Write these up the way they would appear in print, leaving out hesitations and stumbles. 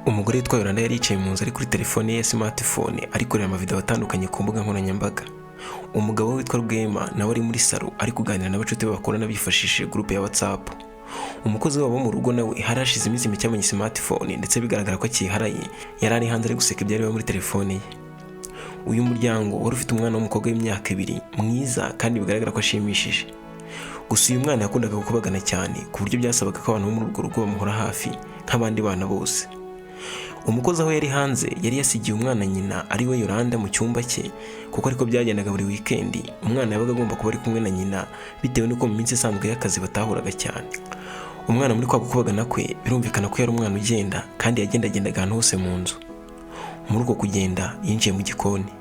Umugore witwa Yolanda yari yicaye mu nzu ari kuri telefone ye ya smartphone ari kureba amavideo atandukanye ku mbuga nkoranyambaga. Umugabo witwa Rwema nawe ari muri salo ari kuganira n'abacuti be bakorana bifashishije groupe ya WhatsApp. Umukozi wabo mu rugo nawe hari hashize iminsi mike abonye smartphone ndetse bigaragara ko akiharaye, yari ari hanze ari guseka ibyari biba muri telefone ye. Uyu muryango wari ufite umwana w'umukobwa w'imyaka 2 mwiza kandi bigaragara ko ashimishije. Gusa uyu mwana yakundaga gukubagana cyane ku buryo byasabaga ko abantu bo muri urwo rugo bamuhora hafi nk'abandi bana bose. Umukozi aho yari hanze yari yasigiye umwana nyina ari we Yolanda mu cyumba cye, kuko ariko byagendaga buri weekend umwana yabaga agomba kuba ari kumwe na nyina bitewe n'uko mu minsi isanzwe y'akazi batahuraga cyane. Umwana muri kwa gukubagana kwe birumvikana ko yari umwana ugenda kandi yagendagendaga ahantu hose mu nzu. Muri uko kugenda yinjiye mu gikoni.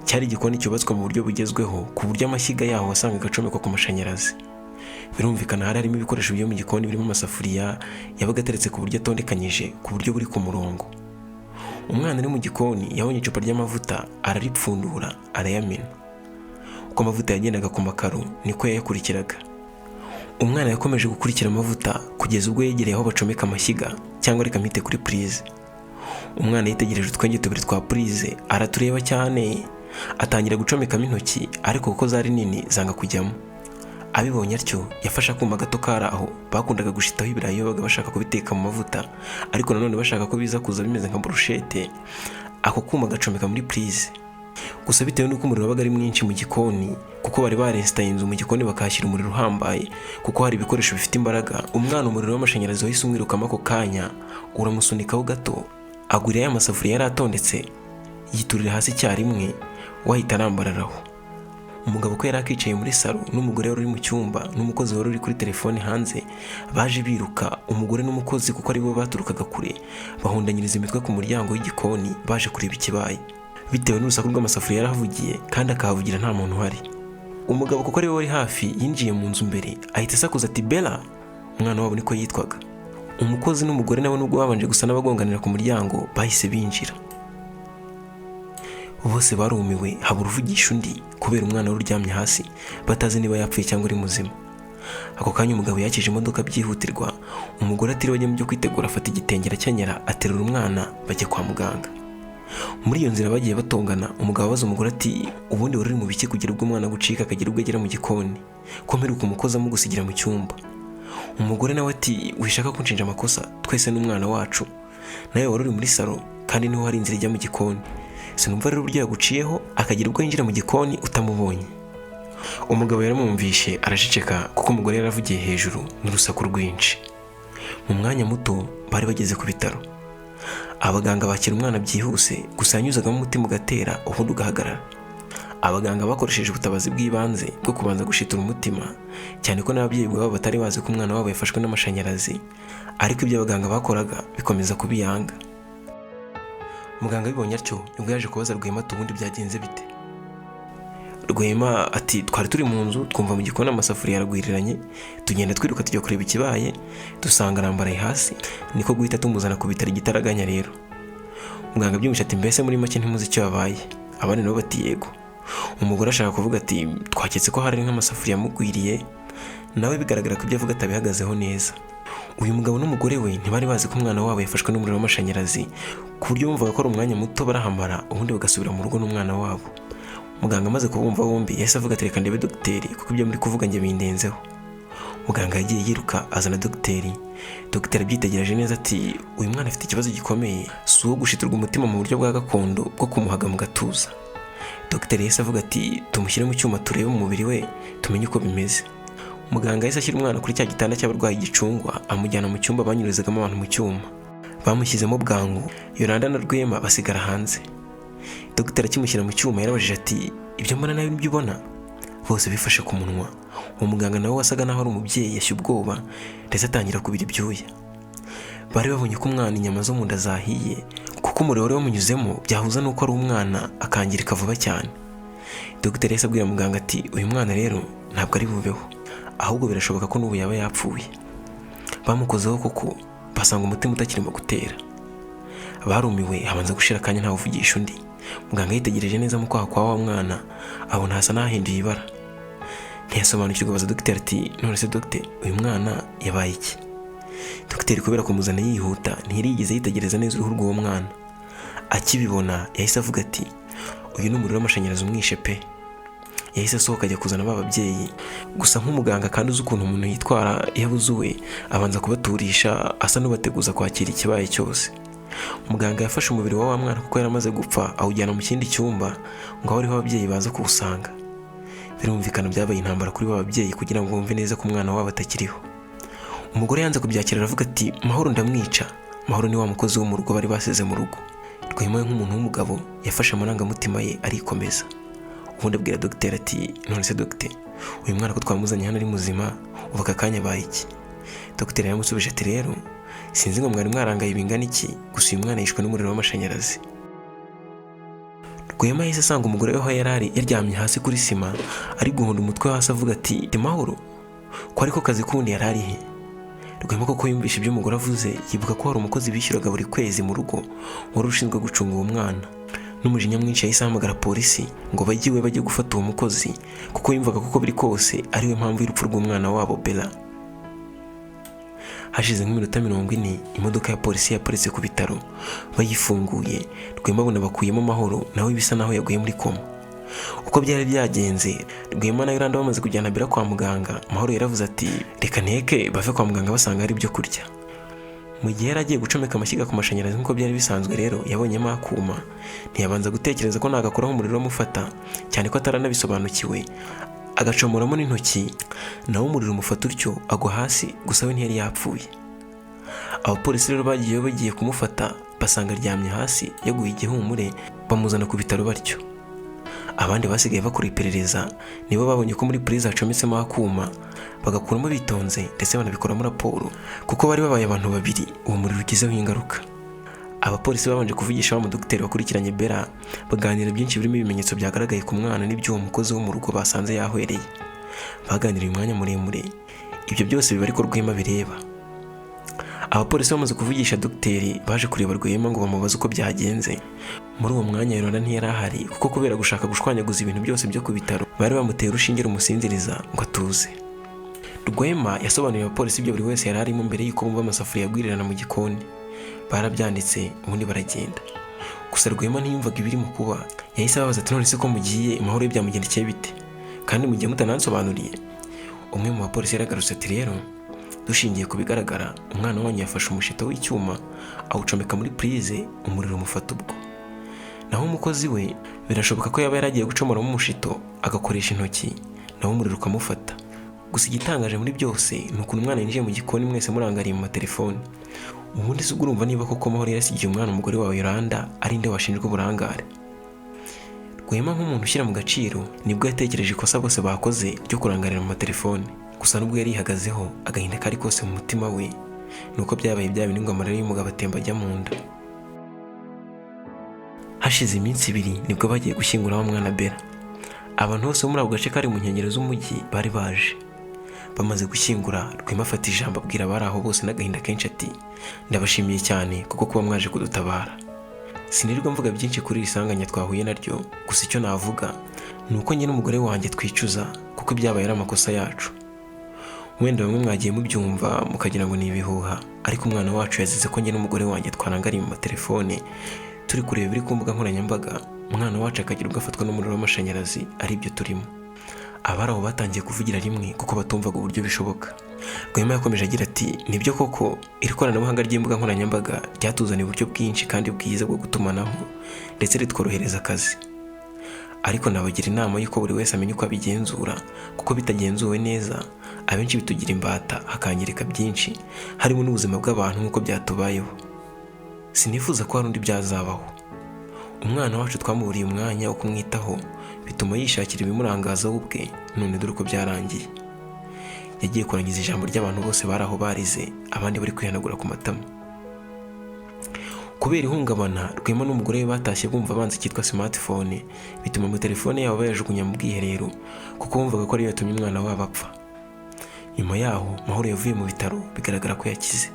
Cyari igikoni cyubatswe mu buryo bugezweho ku buryo amashyiga yaho wasangaga acomekwa ku mashanyarazi. Birumvikana hari harimo ibikoresho byo mu gikoni birimo amasafuriya yabaga ateretse ku buryo atondekanyije ku buryo buri ku murongo. Umwana ari mu gikoni yabonye icupa ry'amavuta araripfundura arayamena. Uko amavuta yagendaga ku makaro niko yayakurikiraga. Umwana yakomeje gukurikira amavuta kugeza ubwo yegereye aho bacomeka amashyiga cyangwa reka mpite kuri prize. Umwana yitegereje utwenge tubiri twa prize aratureba cyane, atangira gucomekamo intoki ariko kuko zari nini zanga kujyamo. Abibonye atyo yafashe akuma gato kari aho bakundaga gushitaho ibirayi babaga bashaka kubiteka mu mavuta, ariko nanone bashaka ko biza kuza bimeze nka brochette. Ako kuma gacomeka muri prize. Gusa bitewe n'uko umuriro wabaga ari mwinshi mu gikoni, kuko bari barinstaye inzu mu gikoni bakashyira umuriro uhambaye, kuko hari ibikoresho bifite imbaraga, umwana umuriro w'amashanyarazi wahise umwirukamo ako kanya uramusunikaho gato, agurira ya masafuriya yari atondetse yiturira hasi icyarimwe wahita arambararaho. Umugabo ko yari akicaye muri salo n'umugore wari uri mu cyumba n'umukozi wari uri kuri telefone hanze baje biruka, umugore n'umukozi kuko ari bo baturukaga kure bahundanyiriza imitwe ku muryango w'igikoni baje kureba ikibaye, bitewe n'urusaku rw'amasafuriya yarahavugiye kandi akahavugira nta muntu uhari. Umugabo kuko ari we wari hafi yinjiye mu nzu mbere ahita asakuza ati Bella, umwana wabo niko yitwaga. Umukozi n'umugore nabo nubwo babanje gusa n'abagonganira ku muryango bahise binjira. Bose barumiwe habura uvugisha undi kubera umwana wari uryamye hasi batazi niba yapfuye cyangwa ari muzima. Ako kanya umugabo yakije imodoka byihutirwa, umugore atiriwe ajya mu byo kwitegura afata igitenge arakenyera aterura umwana bajya kwa muganga. Muri iyo nzira bagiye batongana, umugabo abaza umugore ati ubundi wari uri mu biki kugira ubwo umwana gucika akagira ubwo agera mu gikoni, ko mperuka umukozi amugusigira mu cyumba. Umugore nawe ati wishaka kunshinja amakosa, twese n'umwana wacu, nawe wari uri muri salo kandi niho hari inzira ijya mu gikoni. Sinumva rero uburyo yaguciyeho akagira ubwo yinjira mu gikoni utamubonye. Umugabo yaramwumvishe araceceka kuko umugore yaravugiye hejuru n'urusaku rwinshi. Mu mwanya muto bari bageze ku bitaro. Abaganga bakira umwana byihuse, gusa yanyuzagamo umutima ugatera ubundi ugahagarara. Abaganga bakoresheje ubutabazi bw'ibanze bwo kubanza gushitura umutima, cyane ko n'ababyeyi bwabo batari bazi ko umwana wabo yafashwe n'amashanyarazi, ariko ibyo abaganga bakoraga bikomeza kubiyanga. Muganga bibonye atyo nibwo yaje kubaza Rwema ubundi byagenze bite. Rwema ati twari turi mu nzu twumva mu gikoni amasafuriya yaragwiriranye, tugenda twiruka tujya kureba ikibaye, dusanga arambaraye hasi, niko guhita tumuzana ku bitaro igitaraganya rero. Muganga byumvishe ati mbese muri make ntimuzi icyo yabaye. Abandi nabo bati yego. Umugore ashaka kuvuga ati twaketse ko hari nk'amasafuriya yamugwiriye, nawe bigaragara ko ibyo avuga atabihagazeho neza. Uyu mugabo n'umugore we ntibari bazi ko umwana wabo yafashwe n'umuriro w'amashanyarazi, ku buryo bumvaga ko ari umwanya muto barahamara ubundi bagasubira mu rugo n'umwana wabo. Muganga amaze kubumva bombi yahise avuga ati reka ndebe dogiteri kuko ibyo muri kuvuga njye bindenzeho. Muganga yagiye yiruka azana dogiteri. Dogiteri abyitegereje neza ati uyu mwana afite ikibazo gikomeye, si uwo gushiturwa umutima mu buryo bwa gakondo bwo kumuhaga mu gatuza. Dogiteri yahise avuga ati tumushyire mu cyuma turebe mu mubiri we tumenye uko bimeze. Muganga yahise ashyira umwana kuri cya gitanda cy'abarwayi gicungwa amujyana mu cyumba banyurizagamo abantu mu cyuma. Bamushyizemo bwangu, Yolanda na Rwema basigara hanze. Dogiteri akimushyira mu cyuma yarabajije ati ibyo mbona nawe nibyo ubona? Bose bifashe ku munwa. Uwo muganga nawe wasaga naho ari umubyeyi yashye ubwoba ndetse atangira kubira ibyuya. Bari babonye ko umwana inyama zo mu nda zahiye, kuko umuriro wari wamunyuzemo byahuza n'uko ari umwana akangirika vuba cyane. Dogiteri yahise abwira muganga ati uyu mwana rero ntabwo ari bubeho, ahubwo birashoboka ko n'ubu yaba yapfuye. Bamukozeho koko basanga umutima utakirimo gutera. Barumiwe habanza gushira akanya ntawe uvugisha undi. Muganga yitegereje neza mu kwaha kwa wa mwana abona hasa n'ahinduye ibara. Ntiyasobanukirwa baza dogiteri ati none se dogiteri uyu mwana yabaye iki? Dogiteri kubera kumuzana yihuta ntiyigeze yitegereza neza uruhu rw'uwo mwana. Akibibona yahise avuga ati uyu ni umuriro w'amashanyarazi umwishe pe. Yahise asohoka ajya kuzana ababyeyi. Gusa nk'umuganga kandi uzi ukuntu umuntu yitwara yabuze uwe, abanza kubaturisha asa n'ubateguza kwakira ikibaye cyose. Umuganga yafashe umubiri wa mwana kuko yaramaze gupfa awujyana mu kindi cyumba ngo aho ariho ababyeyi baza kuwusanga. Birumvikana byabaye intambara kuri babyeyi kugira ngo bumve neza ko umwana wabo atakiriho. Umugore yanze kubyakira aravuga ati Mahoro ndamwica. Mahoro ni wa mukozi wo mu rugo bari basize mu rugo. Rwema nk'umuntu w'umugabo yafashe amarangamutima ye arikomeza. Ubundi abwira dogiteri ati none se dogiteri, uyu mwana ko twamuzanye hano ari muzima ubu aka kanya baye iki? Dogiteri yamusubije ati rero sinzi ngo mwari mwarangaye bingana iki, gusa uyu mwana yishwe n'umuriro w'amashanyarazi. Rwema yahise asanga umugore we aho yari ari yaryamye hasi kuri sima ari guhonda umutwe hasi avuga ati Mahoro, ko ariko kazi kundi yari ari he? Rwema koko yumvishe ibyo umugore avuze yibuka ko hari umukozi bishyuraga buri kwezi mu rugo wari ushinzwe gucunga uwo mwana. N'umujinya mwinshi yahise ahamagara polisi ngo bajye gufata uwo mukozi kuko yumvaga ko biri kose ari we mpamvu y'urupfu rw'umwana wabo Bella. Hashize nk'iminota 40 imodoka ya polisi yaparitse ku bitaro. Bayifunguye Rwema abona bakuyemo Mahoro nawe bisa naho yaguye muri koma. Uko byari byagenze, Rwema na Yolanda bamaze kujyana Bella kwa muganga, Mahoro yaravuze ati reka nteke bave kwa muganga basanga hari ibyo kurya. Mu gihe yari agiye gucomeka amashyiga ku mashanyarazi nk'uko byari bisanzwe rero yabonyemo akuma, ntiyabanza gutekereza ko nagakoraho umuriro amufata cyane ko ataranabisobanukiwe. Agacomoramo n'intoki nawo umuriro umufata utyo agwa hasi, gusa we ntiyari yapfuye. Abapolisi rero bagiye kumufata basanga aryamye hasi yaguye igihumure, bamuzana ku bitaro batyo. Abandi basigaye bakora iperereza nibo babonye ko muri prise hacometsemo akuma, bagakuramo bitonze ndetse banabikoramo raporo kuko bari babaye abantu babiri uwo muriro ugizeho ingaruka. Abapolisi babanje kuvugisha wa mudokiteri wakurikiranye Bella, baganira byinshi birimo ibimenyetso byagaragaye ku mwana n'ibyo uwo mukozi wo mu rugo basanze yahwereye. Baganiriye umwanya muremure, ibyo byose biba ariko Rwema bireba. Abapolisi bamaze kuvugisha dogiteri baje kureba Rwema ngo bamubaze uko byagenze. Muri uwo mwanya Yolanda ntiyari ahari kuko kubera gushaka gushwanyaguza ibintu byose byo ku bitaro bari bamuteye urushinge rumusinziriza ngo atuze. Rwema yasobanuriye abapolisi ibyo buri wese yari arimo mbere y'uko bumva amasafuriya yagwirirana mu gikoni. Barabyanditse ubundi baragenda. Gusa Rwema ntiyumvaga ibiri mu kuba, yahise ababaza ati none se ko mugiye Mahoro y'ibyamugendekeye bite kandi mugiye mutanansobanuriye? Umwe mu bapolisi yaragarutse ati rero dushingiye ku bigaragara umwana wanyu yafashe umushito w'icyuma awucomeka muri prise umuriro umufata ubwo. Naho umukozi we birashoboka ko yaba yaragiye gucomoramo umushito agakoresha intoki naho umuriro ukamufata. Gusa igitangaje muri byose ni ukuntu umwana yinjiye mu gikoni mwese murangariye mu matelefoni. Ubundi se urumva niba koko Mahoro yarasigiye umwana umugore wawe Yolanda ari nde washinjwe uburangare? Rwema nk'umuntu ushyira mu gaciro nibwo yatekereje ikosa bose bakoze ryo kurangarira mu matelefoni. Gusa nubwo yari yihagazeho agahinda kari kose mu mutima we, nuko byabaye bya bintu ngo amarira y'umugabo atemba ajya mu nda. Hashize iminsi 2 nibwo bagiye gushyingura wa mwana Bella. Abantu bose muri ako gace kari mu nkengero z'umujyi bari baje. Bamaze gushyingura Rwema afata ijambo abwira abari aho bose n'agahinda kenshi ati ndabashimiye cyane kuko kuba mwaje kudutabara. Sinirirwa mvuga byinshi kuri iri sanganya twahuye naryo, gusa icyo navuga nuko njye n'umugore wanjye twicuza kuko byabaye ari amakosa yacu. Wenda bamwe mwagiye mubyumva mukagira ngo ni ibihuha, ariko umwana wacu yazize ko njye n'umugore wanjye twarangariye mu matelefone turi kureba ibiri ku mbuga nkoranyambaga, umwana wacu akagira ugafatwa n'umuriro w'amashanyarazi ari byo turimo. Abari aho batangiye kuvugira rimwe kuko batumvaga uburyo bishoboka. Rwema yakomeje agira ati nibyo koko iri koranabuhanga ry'imbuga nkoranyambaga ryatuzaniye uburyo bwinshi kandi bwiza bwo gutumanaho ndetse ritworohereza akazi. Ariko nabagira inama y'uko buri wese amenya uko abigenzura kuko bitagenzuwe neza abenshi bitugira imbata hakangirika byinshi harimo n'ubuzima bw'abantu nk'uko byatubayeho. Sinifuza ko hari undi byazabaho. Umwana wacu twamuburiye umwanya wo kumwitaho bituma yishakira ibimurangaza ubwe, none dore uko byarangiye. Yagiye kurangiza ijambo ry'abantu bose bari aho barize, abandi bari kwihanagura ku matama. Kubera ihungabana Rwema n'umugore we batashye bumva banze cyitwa smartphone, bituma mu telefone yabo bayajugunya mu bwiherero kuko bumvaga ko ariyo yatumye umwana wabo apfa. Nyuma yaho Mahoro yavuye mu bitaro bigaragara ko yakize.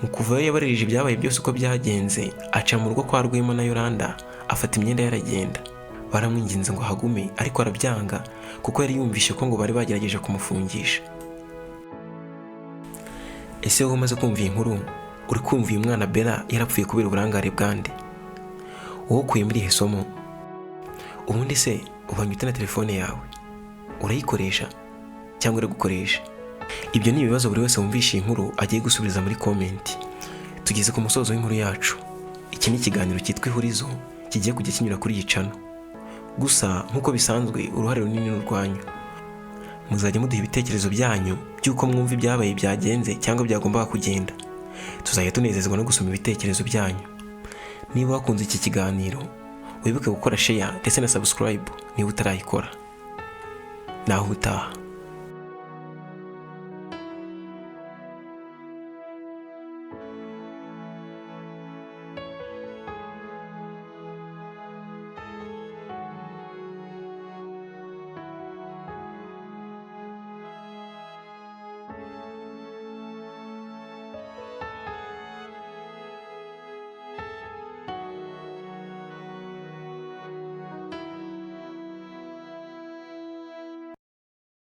Mu kuvayo yabaririje ibyabaye byose uko byagenze, aca mu rugo kwa Rwema na Yolanda afata imyenda yaragenda. Baramwinginze ngo hagume ariko arabyanga kuko yari yumvishe ko ngo bari bagerageje kumufungisha. Ese wowe umaze kumva iyi nkuru uri kumva uyu mwana Bella yarapfuye kubera uburangare bwande? Wowe ukuye muri iri somo? Ubundi se ubanye ute na telefone yawe? Urayikoresha cyangwa uragukoresha? Ibyo ni ibibazo buri wese wumvishe iyi nkuru agiye gusubiza muri comment. Tugeze ku musozo w'inkuru yacu. Iki ni ikiganiro cyitwa Ihurizo kigiye kujya kinyura kuri iyi channel. Gusa nk'uko bisanzwe uruhare runini n'urwanyu. Muzajya muduha ibitekerezo byanyu by'uko mwumva ibyabaye byagenze cyangwa byagombaga kugenda. Tuzajya tunezezwa no gusoma ibitekerezo byanyu. Niba wakunze iki kiganiro, wibuke gukora share ndetse na subscribe niba utarayikora. Naho utaha.